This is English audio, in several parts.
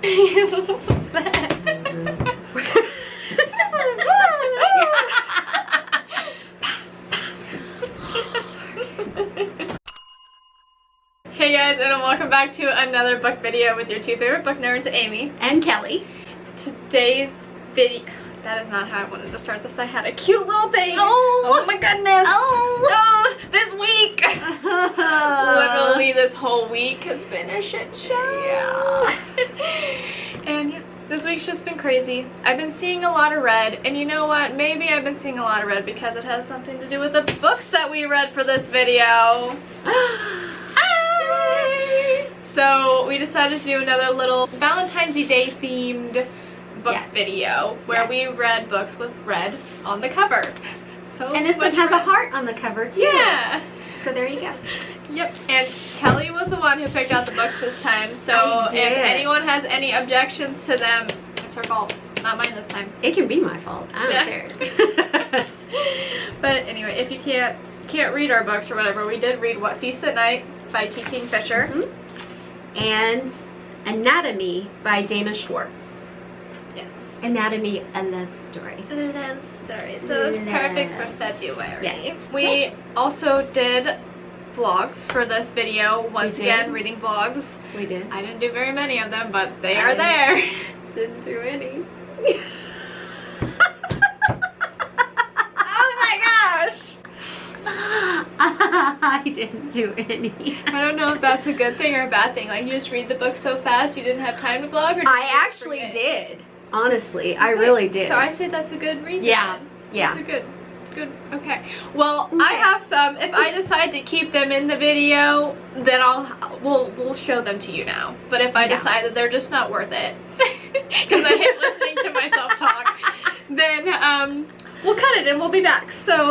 What's that? Hey guys, and welcome back to another book video with your two favorite book nerds, Amy and Kelly. Today's video, that is not how I wanted to start this. I had a cute little thing. Oh my goodness. Oh, this week. Literally this whole week has been a shit show. Yeah. And yeah, this week's just been crazy. I've been seeing a lot of red, and you know what? Maybe I've been seeing a lot of red because it has something to do with the books that we read for this video. So we decided to do another little Valentine's Day themed book video where we read books with red on the cover. So and this one has a heart on the cover too. Yeah. So there you go. Yep. And Kelly was the one who picked out the books this time. So if anyone has any objections to them, it's her fault. Not mine this time. It can be my fault. I don't care. But anyway, if you can't read our books or whatever, we did read What Feast at Night by T. Kingfisher. And Anatomy by Dana Schwartz. Yes. Anatomy, a love story. A love story. So it's perfect for February. Yes. We also did vlogs for this video. Once again, reading vlogs. We did. I didn't do very many of them, but they are there. Didn't do any. Oh my gosh! I didn't do any. I don't know if that's a good thing or a bad thing. Like, you just read the book so fast you didn't have time to vlog, or did I you just actually forget? did. Honestly, I really did. So I say that's a good reason. Yeah. Yeah. That's a good, okay. Well, I have some. If I decide to keep them in the video, then we'll show them to you now. But if I decide that they're just not worth it, because I hate listening to myself talk, then we'll cut it and we'll be back. So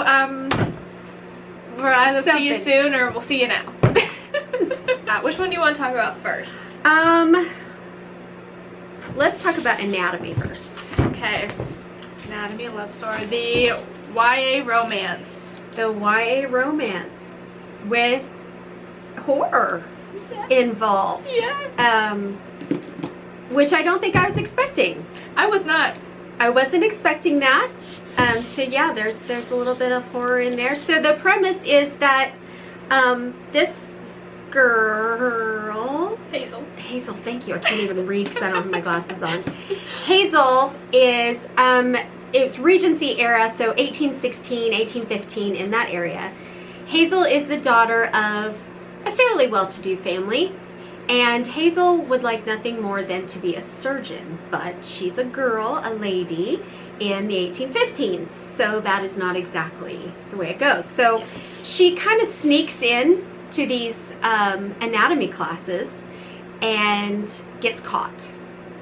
we'll either see you soon or we'll see you now. Which one do you want to talk about first? Let's talk about Anatomy first. Okay. Anatomy, love story. The YA romance. The YA romance with horror involved. Yes. Which I don't think I was expecting. I was not. I wasn't expecting that. So yeah, there's a little bit of horror in there. So the premise is that this girl, Hazel, thank you. I can't even read because I don't have my glasses on. Hazel is it's Regency era, so 1816, 1815, in that area. Hazel is the daughter of a fairly well-to-do family, and Hazel would like nothing more than to be a surgeon, but she's a girl, a lady, in the 1815s, so that is not exactly the way it goes. So she kind of sneaks in to these anatomy classes and gets caught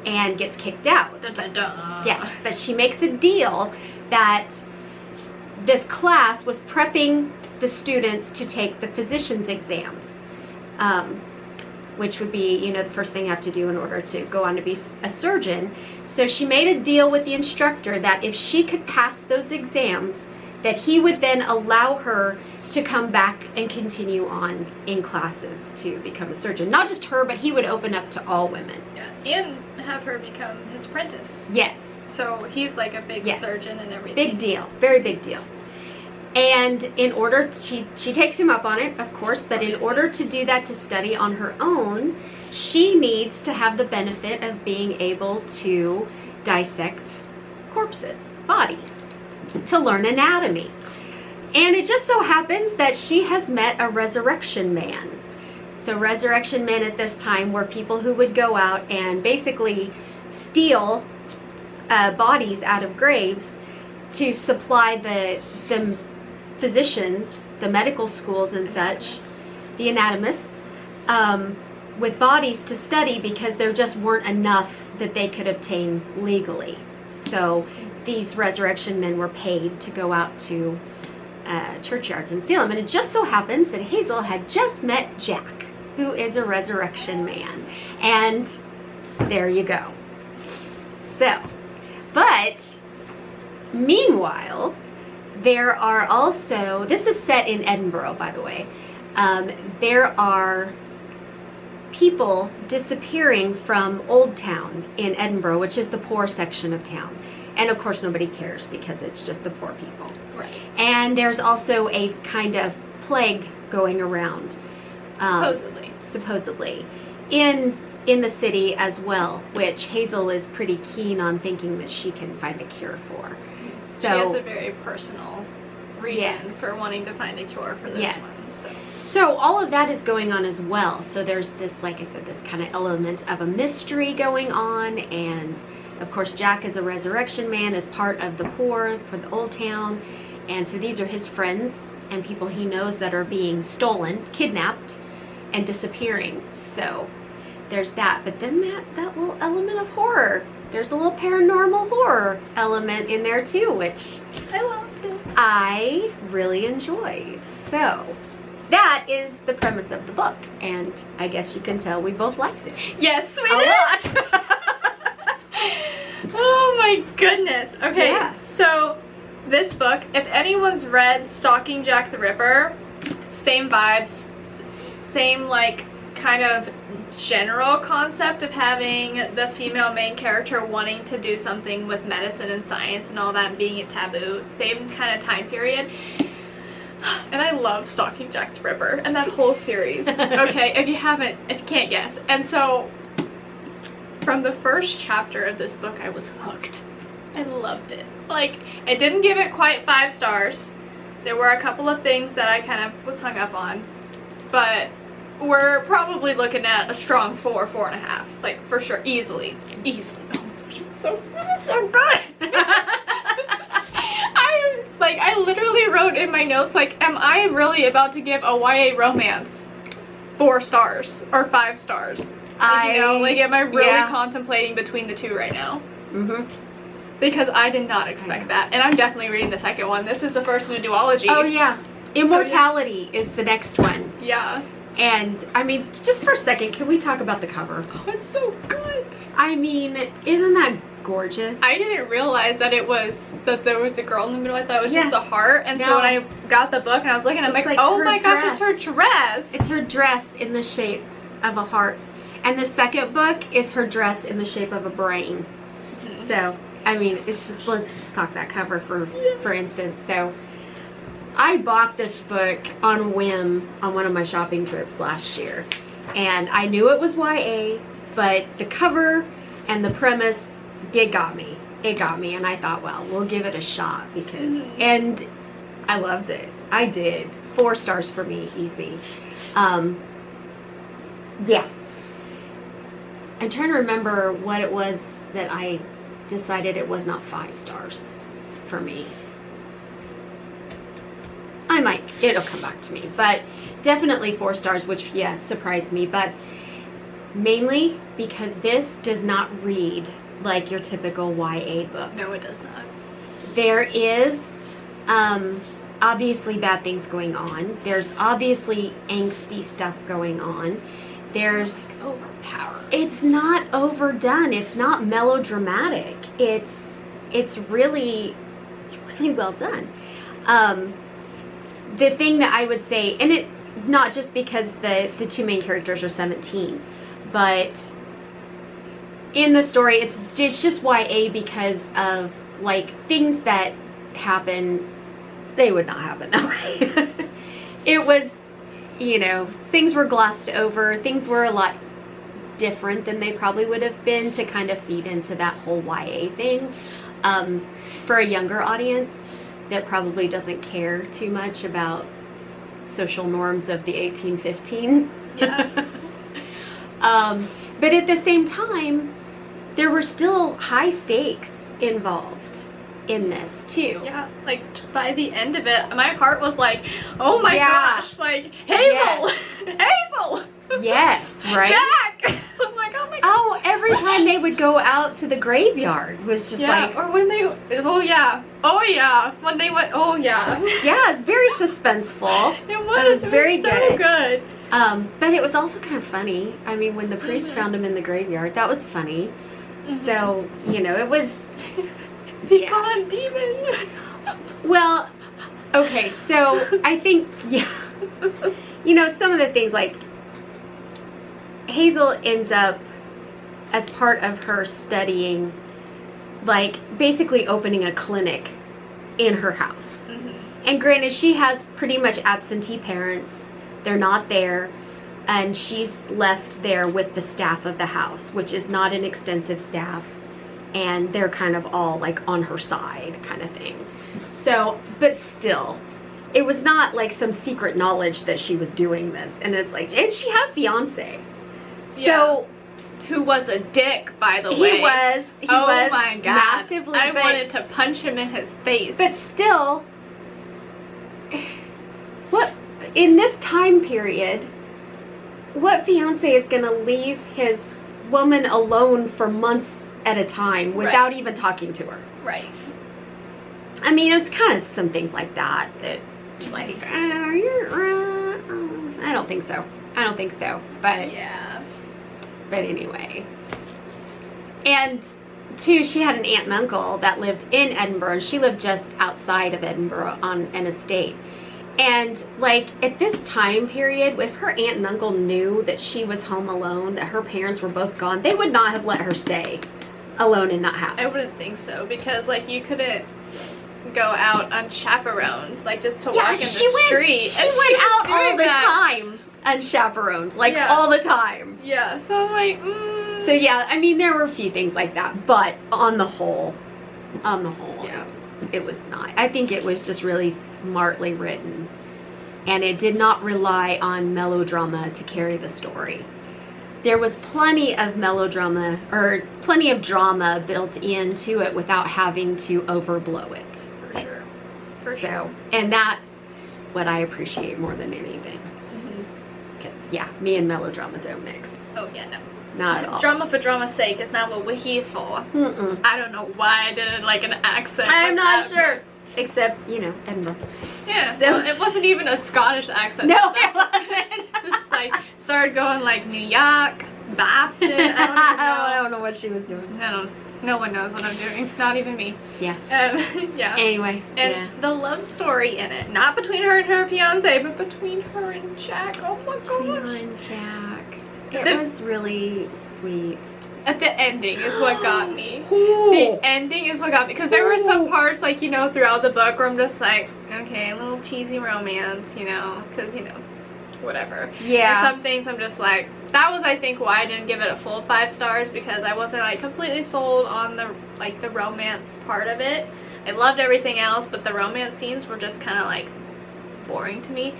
and gets kicked out. Yeah, but she makes a deal that this class was prepping the students to take the physician's exams, which would be, you know, the first thing you have to do in order to go on to be a surgeon. So she made a deal with the instructor that if she could pass those exams, that he would then allow her to come back and continue on in classes to become a surgeon. Not just her, but he would open up to all women. Yeah, and have her become his apprentice. Yes. So he's like a big surgeon and everything. Big deal. Very big deal. And in order, she takes him up on it, of course, but in order to do that, to study on her own, she needs to have the benefit of being able to dissect corpses, bodies, to learn anatomy. And it just so happens that she has met a resurrection man. So resurrection men at this time were people who would go out and basically steal bodies out of graves to supply the physicians, the medical schools and such, the anatomists, with bodies to study because there just weren't enough that they could obtain legally. So these resurrection men were paid to go out to churchyards and steal them. And it just so happens that Hazel had just met Jack, who is a resurrection man. And there you go. So, but meanwhile, there are also, this is set in Edinburgh, by the way, there are people disappearing from Old Town in Edinburgh, which is the poor section of town. And of course nobody cares because it's just the poor people. Right. And there's also a kind of plague going around. Supposedly. In the city as well, which Hazel is pretty keen on thinking that she can find a cure for. So she has a very personal reason for wanting to find a cure for this one. So all of that is going on as well. So there's this, like I said, this kind of element of a mystery going on, and of course Jack is a resurrection man as part of the poor for the Old Town, and so these are his friends and people he knows that are being stolen, kidnapped, and disappearing. So there's that. But then that little element of horror. There's a little paranormal horror element in there too, which I loved it. I really enjoyed. So that is the premise of the book, and I guess you can tell we both liked it. Yes, we did. A lot. Oh my goodness. Okay, Yeah. So this book, if anyone's read Stalking Jack the Ripper, same vibes, same like kind of general concept of having the female main character wanting to do something with medicine and science and all that, and being a taboo, same kind of time period. And I love Stalking Jack the Ripper and that whole series. Okay, if you can't guess. And so from the first chapter of this book, I was hooked. I loved it. Like, it didn't give it quite 5 stars. There were a couple of things that I kind of was hung up on, but we're probably looking at a strong 4.5, like for sure, easily. Oh my gosh, it was so good. I literally wrote in my notes, like, am I really about to give a YA romance 4 stars or 5 stars? Like, you know, like, am I really contemplating between the two right now? Mm-hmm. Because I did not expect that, and I'm definitely reading the second one. This is the first in a duology. Oh yeah, Immortality is the next one. Yeah. And I mean, just for a second, can we talk about the cover? Oh, it's so good. I mean, isn't that gorgeous? I didn't realize that there was a girl in the middle. I thought it was just a heart. And so when I got the book and I was looking, I'm like, oh my gosh, it's her dress. It's her dress in the shape of a heart. And the second book is her dress in the shape of a brain. Mm-hmm. So, I mean, it's just, let's just talk that cover for instance. So, I bought this book on a whim on one of my shopping trips last year. And I knew it was YA, but the cover and the premise, it got me. It got me, and I thought, well, we'll give it a shot because, and I loved it. I did. 4 stars for me, easy. Yeah. I'm trying to remember what it was that I decided it was not 5 stars for me. It'll come back to me, but definitely 4 stars, which, yeah, surprised me, but mainly because this does not read like your typical YA book. No, it does not. There is obviously bad things going on. There's obviously angsty stuff going on. There's overpowered. It's not overdone. It's not melodramatic. It's really well done. The thing that I would say, and it not just because the 2 main characters are 17, but in the story it's just YA because of like things that happen, they would not happen that way. It was, you know, things were glossed over, things were a lot different than they probably would have been to kind of feed into that whole YA thing. For a younger audience that probably doesn't care too much about social norms of the 1815s. Yeah. But at the same time, there were still high stakes involved in this too. Yeah, like by the end of it, my heart was like, oh my gosh, like, Hazel! Yes. Hazel! Yes, right? Jack! I'm like, oh my god. Oh, every time they would go out to the graveyard was just like... or when they, when they went, Yeah, it's very suspenseful. It was very so good. But it was also kind of funny. I mean, when the priest found him in the graveyard, that was funny. So, you know, it was... He called demons. Well, okay, so I think, you know, some of the things like, Hazel ends up, as part of her studying, like basically opening a clinic in her house. And granted, she has pretty much absentee parents. They're not there. And she's left there with the staff of the house, which is not an extensive staff. And they're kind of all like on her side kind of thing. So, but still, it was not like some secret knowledge that she was doing this. And it's like, and she had a fiance. So, who was a dick, by the way. He was my God. Massively. I wanted to punch him in his face. But still, what, in this time period, what fiance is going to leave his woman alone for months at a time without even talking to her? Right. I mean, it's kind of some things like that like, I don't think so. I don't think so. But yeah. But anyway. And two, she had an aunt and uncle that lived in Edinburgh. She lived just outside of Edinburgh on an estate. And like at this time period, if her aunt and uncle knew that she was home alone, that her parents were both gone, they would not have let her stay alone in that house. I wouldn't think so, because like you couldn't go out unchaperoned, like just to walk in the street. She went out all the time unchaperoned, like all the time. Yeah, so I'm like, So yeah, I mean there were a few things like that, but on the whole, yeah. it was not. I think it was just really smartly written, and it did not rely on melodrama to carry the story. There was plenty of melodrama, or plenty of drama built into it without having to overblow it. For sure. For sure. And that's what I appreciate more than anything. Because, yeah, me and melodrama don't mix. Oh, yeah, no. Not at all. Drama for drama's sake is not what we're here for. Mm-mm. I don't know why I did like an accent. I'm like not that. sure. Except, you know, Edinburgh. Yeah, So well, it wasn't even a Scottish accent. No, it wasn't. Just like started going like New York, Boston. I don't even know. I don't know what she was doing. No one knows what I'm doing. Not even me. Yeah. Yeah. Anyway. And the love story in it, not between her and her fiance, but between her and Jack. Oh my Between her gosh. and Jack. It was really sweet. At the ending is what got me. Ooh. The ending is what got me. Because there were some parts, like, you know, throughout the book where I'm just like, okay, a little cheesy romance, you know, because, you know, whatever. Yeah. And some things I'm just like, that was, I think, why I didn't give it a full 5 stars, because I wasn't, like, completely sold on the, like, the romance part of it. I loved everything else, but the romance scenes were just kind of, like, boring to me.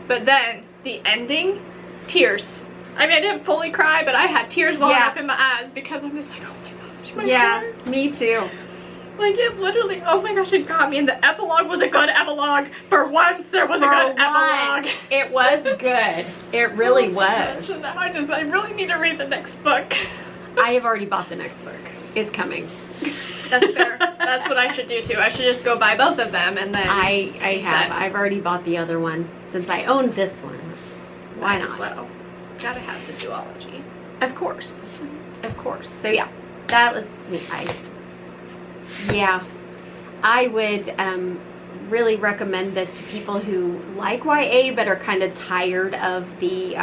But then, the ending, tears. I mean, I didn't fully cry, but I had tears welling up in my eyes, because I'm just like, oh my gosh, my God. Me too. Like, it literally, oh my gosh, it got me. And the epilogue was a good epilogue. For once, there was a good epilogue. It was good. It really was. Gosh, and now I really need to read the next book. I have already bought the next book. It's coming. That's fair. That's what I should do too. I should just go buy both of them, and then I have. I've already bought the other one since I owned this one. Why not? Well, gotta have the duology. Of course. Of course. So yeah, that was me. I would really recommend this to people who like YA but are kind of tired of the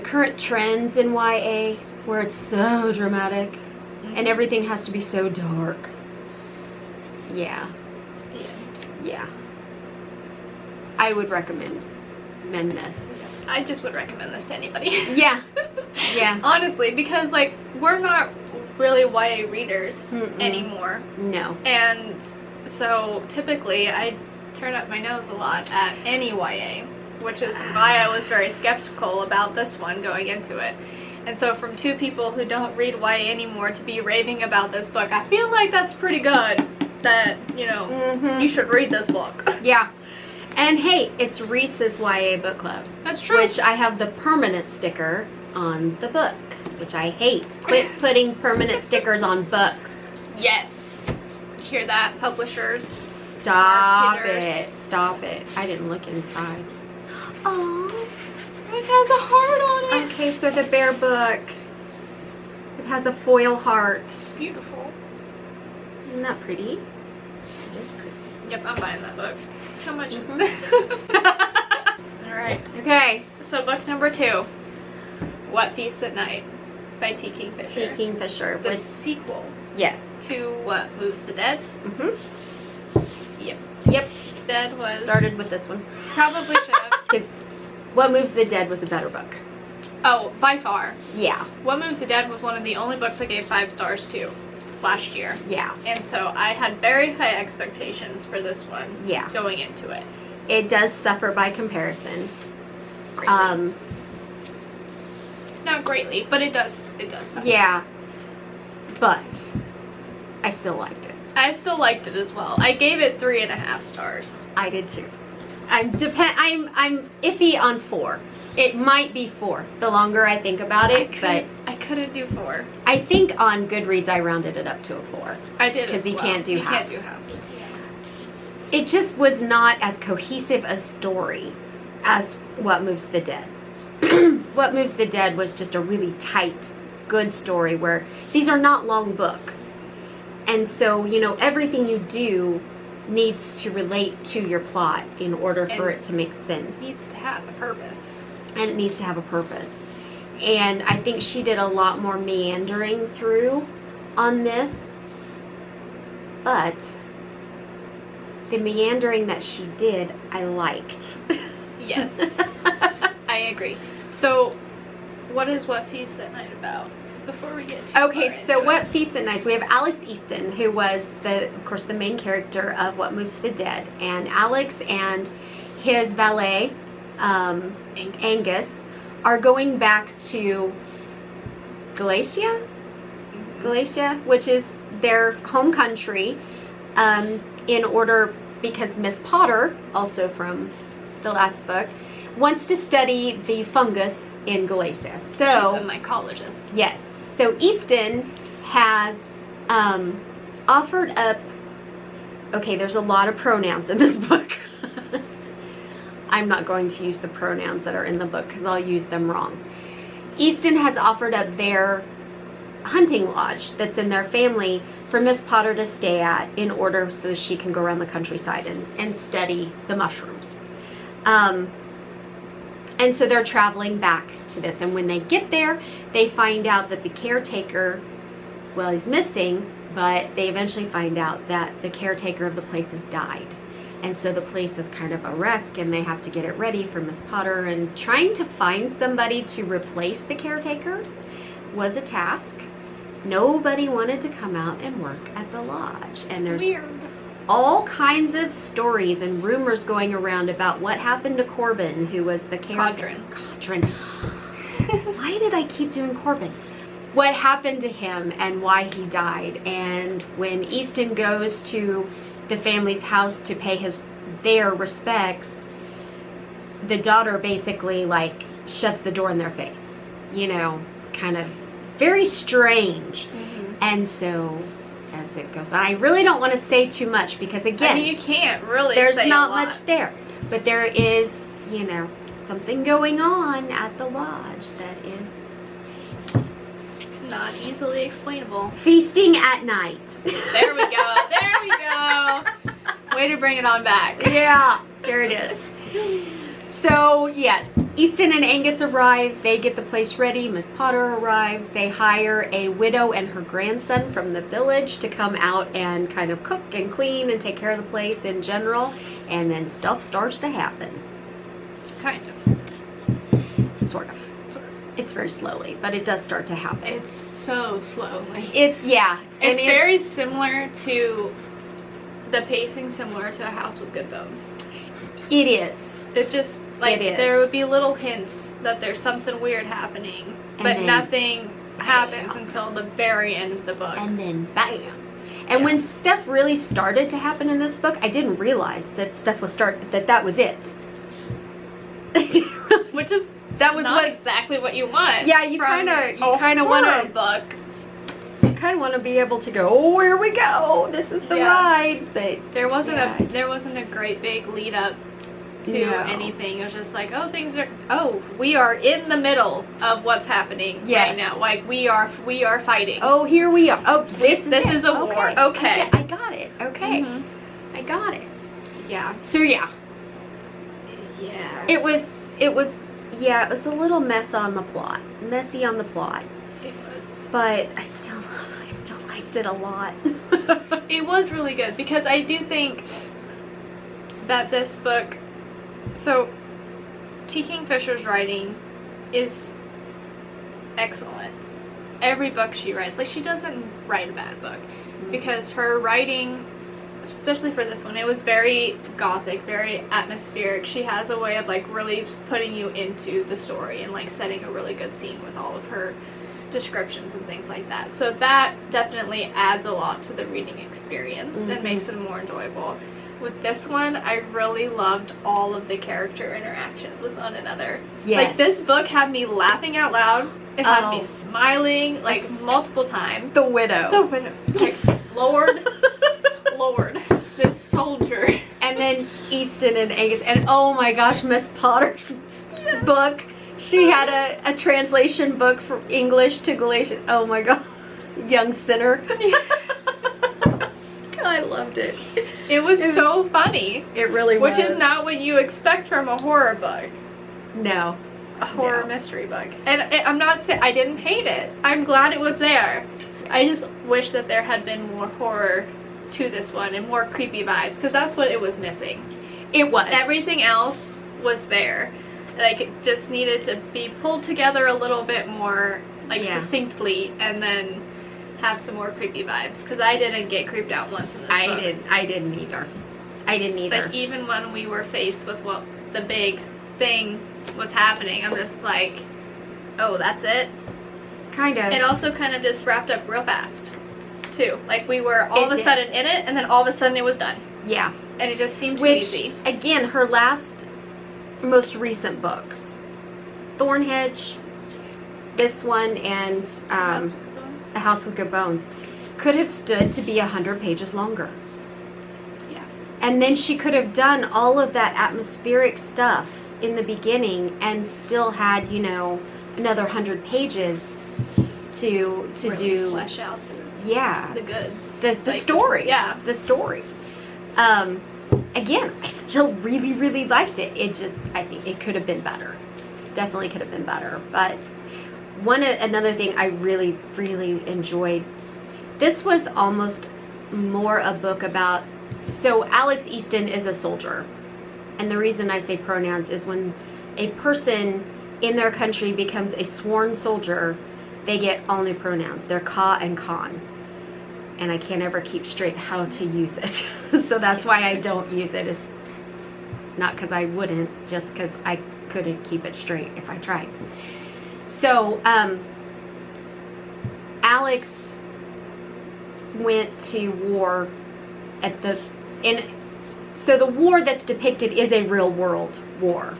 current trends in YA where it's so dramatic and everything has to be so dark. Yeah. I would recommend this. I just would recommend this to anybody. Yeah. Honestly, because like we're not really YA readers anymore. No. And so typically I turn up my nose a lot at any YA, which is why I was very skeptical about this one going into it. And so from 2 people who don't read YA anymore to be raving about this book, I feel like that's pretty good. That, you know, you should read this book. Yeah. And hey, it's Reese's YA book club. That's true. Which I have the permanent sticker on the book, which I hate. Quit putting permanent stickers on books. Yes. You hear that, publishers? Stop marketers. it. Stop it. I didn't look inside. Oh, it has a heart on it. Okay, so the bear book. It has a foil heart. It's beautiful. Isn't that pretty? It is pretty. Yep, I'm buying that book. How much? Mhm. Alright. Okay. So book number 2. What Feasts at Night by T. Kingfisher. T. Kingfisher. The sequel Yes. to What Moves the Dead. Mm-hmm. Yep. Dead was... Started with this one. Probably should have. Because What Moves the Dead was a better book. Oh, by far. Yeah. What Moves the Dead was one of the only books I gave 5 stars to last year. Yeah. And so I had very high expectations for this one. Yeah. Going into it. It does suffer by comparison. Greatly. Not greatly, but it does suffer. Yeah. But I still liked it. I still liked it as well. I gave it 3.5 stars. I did too. I'm iffy on 4. It might be 4 the longer I think about it, but I couldn't do 4. I think on Goodreads I rounded it up to a 4. I did, because you can't do halves. Can't do halves. Yeah. It just was not as cohesive a story as What Moves the Dead. What Moves the Dead was just a really tight, good story where these are not long books. And so, you know, everything you do needs to relate to your plot in order for it to make sense. It needs to have a purpose. And it needs to have a purpose. And I think she did a lot more meandering through on this. But the meandering that she did, I liked. Yes. I agree. So, what is What Feasts at Night about? Before we get too Okay, so What Feasts at Night? We have Alex Easton, who was, of course, the main character of What Moves the Dead. And Alex and his valet, Angus, are going back to Galatia, which is their home country, in order, because Miss Potter, also from the last book, wants to study the fungus in Galatia. So she's a mycologist. Yes. So Easton has offered up. Okay, there's a lot of pronouns in this book. I'm not going to use the pronouns that are in the book because I'll use them wrong. Easton has offered up their hunting lodge that's in their family for Miss Potter to stay at in order so that she can go around the countryside and study the mushrooms. And so they're traveling back to this. And when they get there, they find out that the caretaker, well, he's missing, but they eventually find out that the caretaker of the place has died. And so the place is kind of a wreck, and they have to get it ready for Miss Potter. And trying to find somebody to replace the caretaker was a task. Nobody wanted to come out and work at the lodge. And there's all kinds of stories and rumors going around about what happened to Corbin, who was the caretaker. Codrin. Why did I keep doing Corbin? What happened to him and why he died. And when Easton goes to the family's house to pay their respects, the daughter basically like shuts the door in their face. You know, kind of very strange. Mm-hmm. And so as it goes on, I really don't want to say too much because again, I mean, you can't really there's say not a lot. much there, but there is, you know, something going on at the lodge that is not easily explainable. Feasting at night. There we go. There we go. Way to bring it on back. Yeah, there it is. So yes, Easton and Angus arrive. They get the place ready. Miss Potter arrives. They hire a widow and her grandson from the village to come out and kind of cook and clean and take care of the place in general. And then stuff starts to happen. Kind of. Sort of. It's very slowly, but it does start to happen. It's so slowly. Yeah. It's very similar to the pacing, similar to A House with Good Bones. It is. It just, like, there would be little hints that there's something weird happening, but nothing happens until the very end of the book. And then bam. And when stuff really started to happen in this book, I didn't realize that stuff was that was it. Which is that was not exactly what you want. Yeah, you kind of want a book. You kind of want to be able to go, oh, here we go. This is the ride. But there wasn't a great big lead up to anything. It was just like, we are in the middle of what's happening right now. Like we are fighting. Oh, here we are. Oh, this is a war. Okay. I got it. Okay. Mm-hmm. I got it. Yeah. So yeah. Yeah. It was Yeah, it was a little messy on the plot. It was. But I still liked it a lot. It was really good because I do think that this book, so T. Kingfisher's writing is excellent. Every book she writes, like, she doesn't write a bad book, because her writing, especially for this one, it was very gothic, very atmospheric. She has a way of, like, really putting you into the story and, like, setting a really good scene with all of her descriptions and things like that. So that definitely adds a lot to the reading experience and makes it more enjoyable. With this one, I really loved all of the character interactions with one another. Yes. Like, this book had me laughing out loud. It had me smiling, like, multiple times. The widow. Like, Lord, this soldier. And then Easton and Angus, and oh my gosh, Miss Potter's book. She had a translation book from English to Galatian. Oh my god, young sinner. I loved it. It was so funny. It really was. Which is not what you expect from a horror book. No. A horror mystery book. And I'm not saying I didn't hate it. I'm glad it was there. I just wish that there had been more horror to this one and more creepy vibes, because that's what it was missing. It was. Everything else was there. Like, it just needed to be pulled together a little bit more, like, succinctly, and then have some more creepy vibes, because I didn't get creeped out once in this book. I didn't either. Like, even when we were faced with what the big thing was happening, I'm just like, oh, that's it? Kind of. It also kind of just wrapped up real fast, too. Like, we were all of a sudden in it, and then all of a sudden it was done. Yeah. And it just seemed too easy. Again, her most recent books, Thornhedge, this one, and A House with Good Bones, could have stood to be 100 pages longer. Yeah. And then she could have done all of that atmospheric stuff in the beginning and still had, another 100 pages to really do. Flesh out the goods. The story. Yeah. The story. Again, I still really, really liked it. I think it could have been better. Definitely could have been better. But another thing I really, really enjoyed, this was almost more a book about, so Alex Easton is a soldier. And the reason I say pronouns is when a person in their country becomes a sworn soldier, they get all new pronouns. They're ka and con. And I can't ever keep straight how to use it. So that's why I don't use it. It's not because I wouldn't, just because I couldn't keep it straight if I tried. So, Alex went to war so the war that's depicted is a real world war.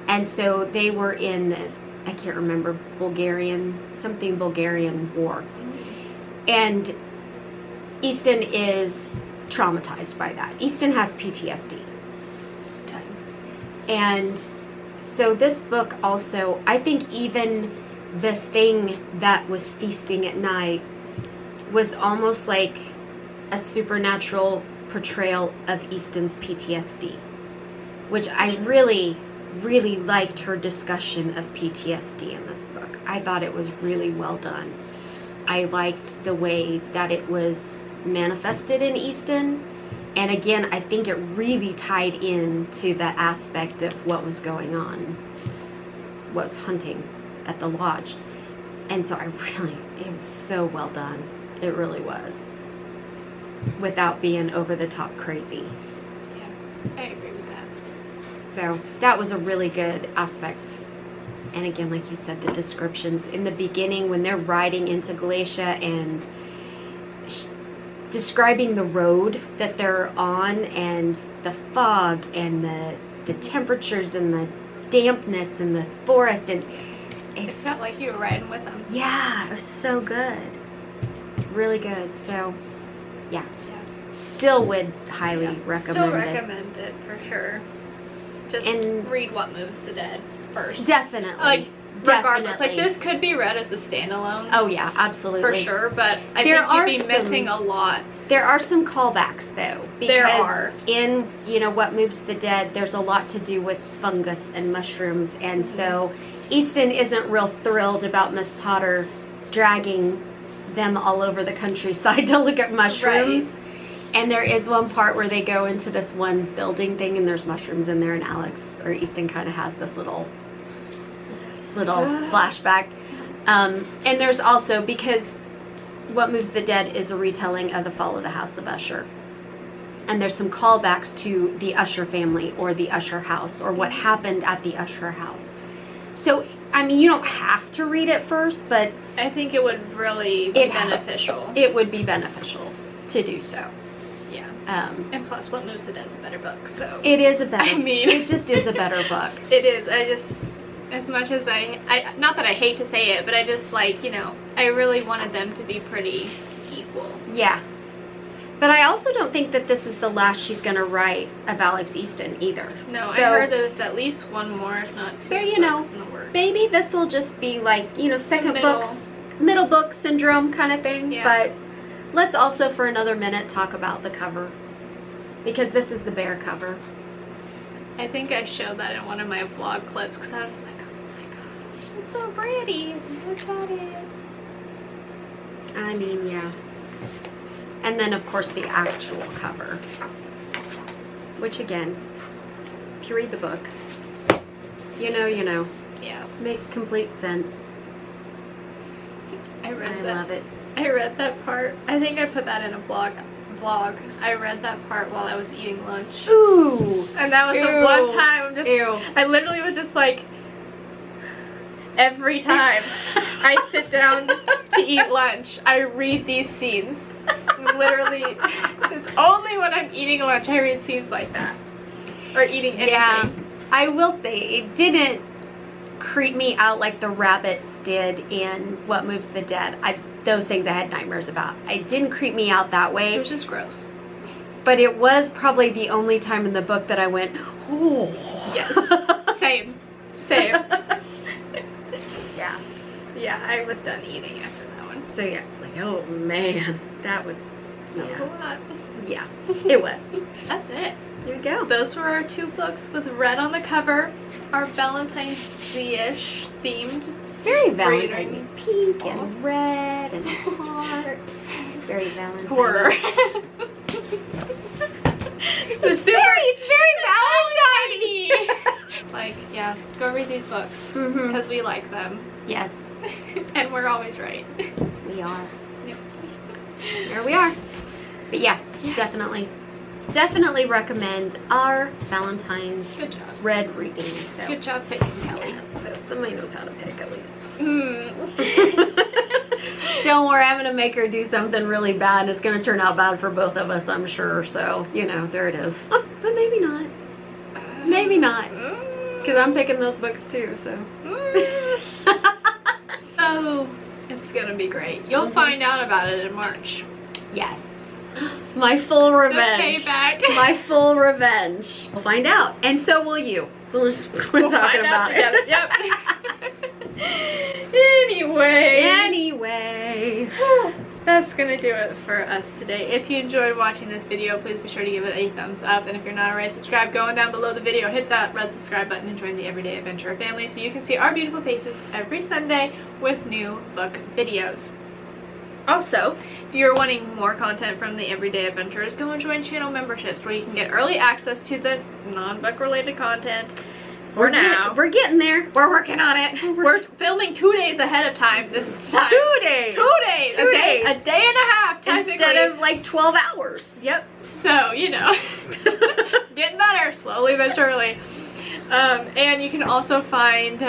And so they were in, I can't remember, Bulgarian war. And Easton is traumatized by that. Easton has PTSD. And so this book also, I think even the thing that was feasting at night was almost like a supernatural portrayal of Easton's PTSD, which I really, really liked her discussion of PTSD in this book. I thought it was really well done. I liked the way that it was manifested in Easton. And again, I think it really tied into the aspect of what was going on, was hunting at the lodge. And so it was so well done. It really was. Without being over the top crazy. Yeah, I agree with that. So that was a really good aspect. And again, like you said, the descriptions in the beginning when they're riding into Galatia and describing the road that they're on and the fog and the temperatures and the dampness and the forest, and it felt like you were riding with them. Yeah, it was so good. Really good. So yeah. Still would highly recommend Still recommend it for sure. Just read What Moves the Dead first. Definitely. Like, regardless. Like, Definitely. this could be read as a standalone. Oh yeah, absolutely. For sure, but I There think you'd are be missing a lot. There are some callbacks though. Because There are. in, What Moves the Dead, there's a lot to do with fungus and mushrooms, and so Easton isn't real thrilled about Miss Potter dragging them all over the countryside to look at mushrooms. Right. And there is one part where they go into this one building thing and there's mushrooms in there, and Easton kind of has this little flashback. And there's also, because What Moves the Dead is a retelling of the fall of the House of Usher. And there's some callbacks to the Usher family or the Usher house or what happened at the Usher house. So, I mean, you don't have to read it first, but I think it would really be beneficial. It would be beneficial to do so. Yeah. And plus, What Moves the Dead's a better book, so. It is a better, it just is a better book. It is. As much as I not that I hate to say it, but I just like, I really wanted them to be pretty equal. Yeah. But I also don't think that this is the last she's going to write of Alex Easton either. No, I heard there's at least one more, if not two books in the works. Maybe this will just be like, middle book syndrome kind of thing. Yeah. But let's also for another minute talk about the cover, because this is the bear cover. I think I showed that in one of my vlog clips because I was like, oh my gosh, it's so pretty. Look at it. I mean, yeah. And then, of course, the actual cover, which again, if you read the book, you know. Yeah. Makes complete sense. I love it. I read that part. I think I put that in a vlog. I read that part while I was eating lunch. Ooh. And that was the one time I literally was just like, every time I sit down to eat lunch, I read these scenes. Literally, it's only when I'm eating lunch I read scenes like that. Or eating anything. Yeah. I will say, it didn't creep me out like the rabbits did in What Moves the Dead. Those things I had nightmares about. It didn't creep me out that way. It was just gross. But it was probably the only time in the book that I went, oh. Yes. Same. Yeah. Yeah, I was done eating after that one. So yeah, like, oh man, that was a lot. Yeah, it was. That's it. There you go. Those were our two books with red on the cover. Our Valentine's-ish themed. It's very Valentine. Pink and red and heart. Very Valentine. Horror. It's very Valentine-y. Like, yeah, go read these books because we like them. Yes. And we're always right. We are. Yep. There we are. But yeah, definitely recommend our Valentine's red reading. So. Good job picking, Kelly. Yes, so somebody knows how to pick at least. Don't worry, I'm going to make her do something really bad, and it's going to turn out bad for both of us, I'm sure. So, there it is. But maybe not. Maybe not. Because I'm picking those books too, so. Oh, it's going to be great. You'll find out about it in March. Yes. My full revenge. The payback. My full revenge. We'll find out. And so will you. We'll just quit talking about it. Yep. Anyway. That's gonna do it for us today. If you enjoyed watching this video, please be sure to give it a thumbs up. And if you're not already subscribed, go on down below the video, hit that red subscribe button and join the Everyday Adventurer family so you can see our beautiful faces every Sunday with new book videos. Also, if you're wanting more content from the Everyday Adventurers, go and join channel memberships where you can get early access to the non-book related content. We're getting there. We're working on it. We're filming 2 days ahead of time this time. 2 days. 2 days. A day and a half, technically. Instead of like 12 hours. Yep. So, getting better slowly but surely. And you can also find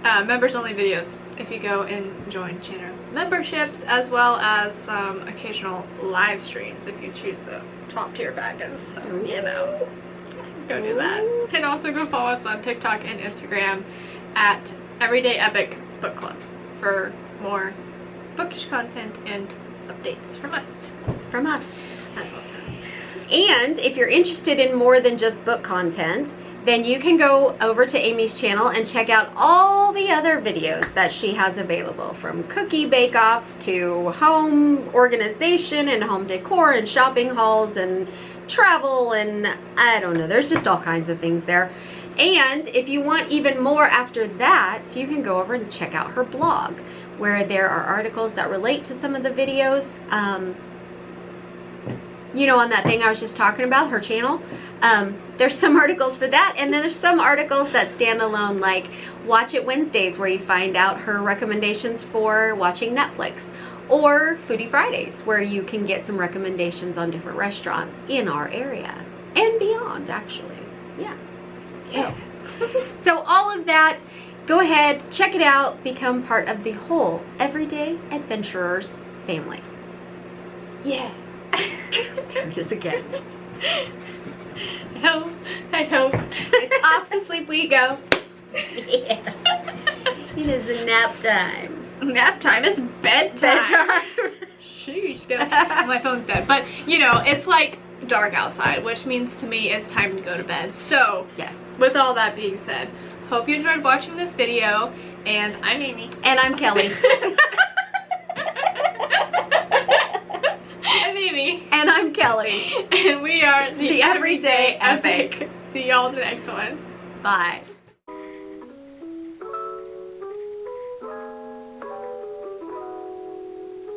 members only videos if you go and join channel memberships, as well as some occasional live streams if you choose the top tier package. So, go do that. And also go follow us on TikTok and Instagram at Everyday Epic Book Club for more bookish content and updates from us. From us. And if you're interested in more than just book content, then you can go over to Amy's channel and check out all the other videos that she has available, from cookie bake-offs to home organization and home decor and shopping hauls and travel, and I don't know, there's just all kinds of things there. And if you want even more after that, you can go over and check out her blog, where there are articles that relate to some of the videos. You know, on that thing I was just talking about, her channel, there's some articles for that, and then there's some articles that stand alone, like Watch It Wednesdays, where you find out her recommendations for watching Netflix, or Foodie Fridays, where you can get some recommendations on different restaurants in our area and beyond, actually. Yeah. So all of that, go ahead, check it out, become part of the whole Everyday Adventurers family. Yeah. There it is again. I hope. It's off to sleep we go. Yes. It is nap time. Nap time is bedtime. Sheesh, go. My phone's dead. But, you know, it's like dark outside, which means to me it's time to go to bed. So, yes. With all that being said, hope you enjoyed watching this video. And I'm Amy. And I'm Kelly. I'm Amy. And I'm Kelly. And we are the Everyday Epic. See y'all in the next one. Bye.